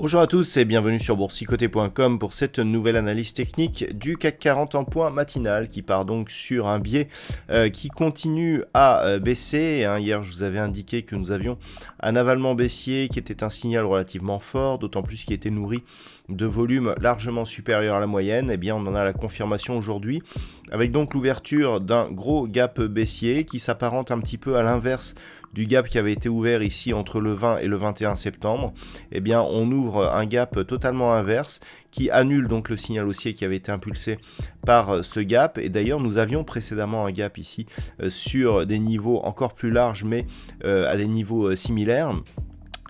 Bonjour à tous et bienvenue sur boursicoté.com pour cette nouvelle analyse technique du CAC 40 en point matinal qui part donc sur un biais qui continue à baisser. Hier, je vous avais indiqué que nous avions un avalement baissier qui était un signal relativement fort, d'autant plus qu'il était nourri de volumes largement supérieurs à la moyenne. Eh bien, on en a la confirmation aujourd'hui avec donc l'ouverture d'un gros gap baissier qui s'apparente un petit peu à l'inverse du gap qui avait été ouvert ici entre le 20 et le 21 septembre. Eh bien, on ouvre un gap totalement inverse qui annule donc le signal haussier qui avait été impulsé par ce gap. Et d'ailleurs, nous avions précédemment un gap ici sur des niveaux encore plus larges, mais à des niveaux similaires.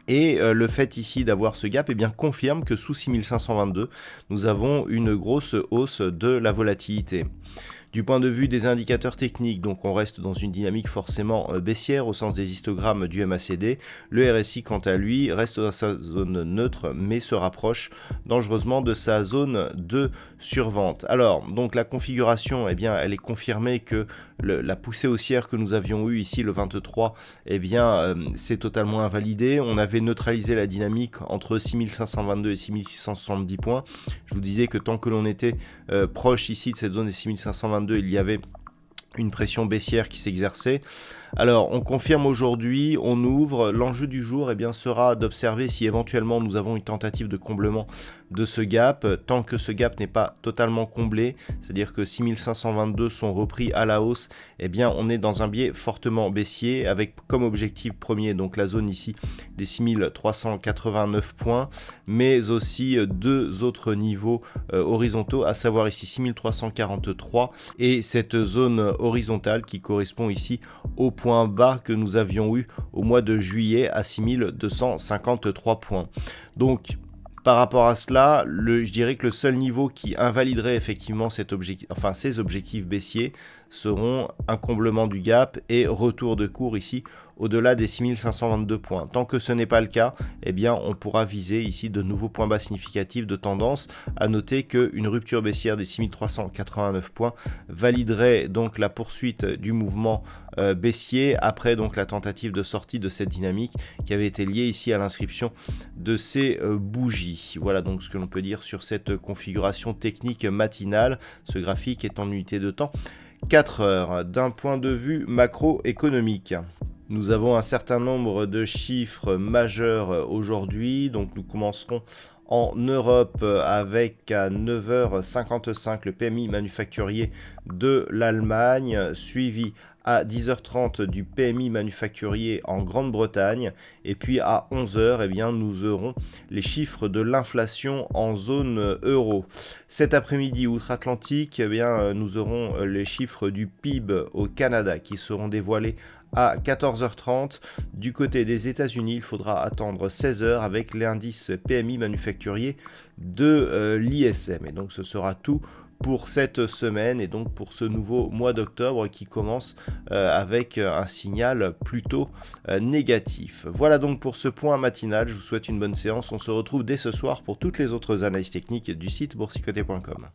Et le fait ici d'avoir ce gap confirme que sous 6522, nous avons une grosse hausse de la volatilité. Du point de vue des indicateurs techniques, donc on reste dans une dynamique forcément baissière au sens des histogrammes du MACD. Le RSI, quant à lui, reste dans sa zone neutre, mais se rapproche dangereusement de sa zone de survente. Alors, donc la configuration, elle est confirmée que la poussée haussière que nous avions eue ici le 23, c'est totalement invalidé. On avait neutralisé la dynamique entre 6522 et 6670 points. Je vous disais que tant que l'on était proche ici de cette zone des 6522, il y avait une pression baissière qui s'exerçait. Alors, on confirme aujourd'hui, on ouvre. L'enjeu du jour sera d'observer si éventuellement nous avons une tentative de comblement de ce gap. Tant que ce gap n'est pas totalement comblé, c'est-à-dire que 6522 sont repris à la hausse, on est dans un biais fortement baissier avec comme objectif premier donc la zone ici des 6389 points, mais aussi deux autres niveaux horizontaux, à savoir ici 6343 et cette zone horizontale qui correspond ici au point bas que nous avions eu au mois de juillet à 6253 points. Donc, par rapport à cela, je dirais que le seul niveau qui invaliderait effectivement ces objectifs baissiers seront un comblement du gap et retour de cours ici au-delà des 6522 points. Tant que ce n'est pas le cas, on pourra viser ici de nouveaux points bas significatifs de tendance. À noter qu'une rupture baissière des 6389 points validerait donc la poursuite du mouvement baissier après donc la tentative de sortie de cette dynamique qui avait été liée ici à l'inscription de ces bougies. Voilà donc ce que l'on peut dire sur cette configuration technique matinale. Ce graphique est en unité de temps 4 heures. D'un point de vue macroéconomique, nous avons un certain nombre de chiffres majeurs aujourd'hui. Donc nous commencerons en Europe avec à 9h55 le PMI manufacturier de l'Allemagne, suivi à 10h30 du PMI manufacturier en Grande-Bretagne, et puis à 11h, nous aurons les chiffres de l'inflation en zone euro. Cet après-midi outre-Atlantique, nous aurons les chiffres du PIB au Canada qui seront dévoilés à 14h30. Du côté des États-Unis, il faudra attendre 16h avec l'indice PMI manufacturier de l'ISM. Et donc ce sera tout pour cette semaine et donc pour ce nouveau mois d'octobre qui commence avec un signal plutôt négatif. Voilà donc pour ce point matinal. Je vous souhaite une bonne séance. On se retrouve dès ce soir pour toutes les autres analyses techniques du site boursicoté.com.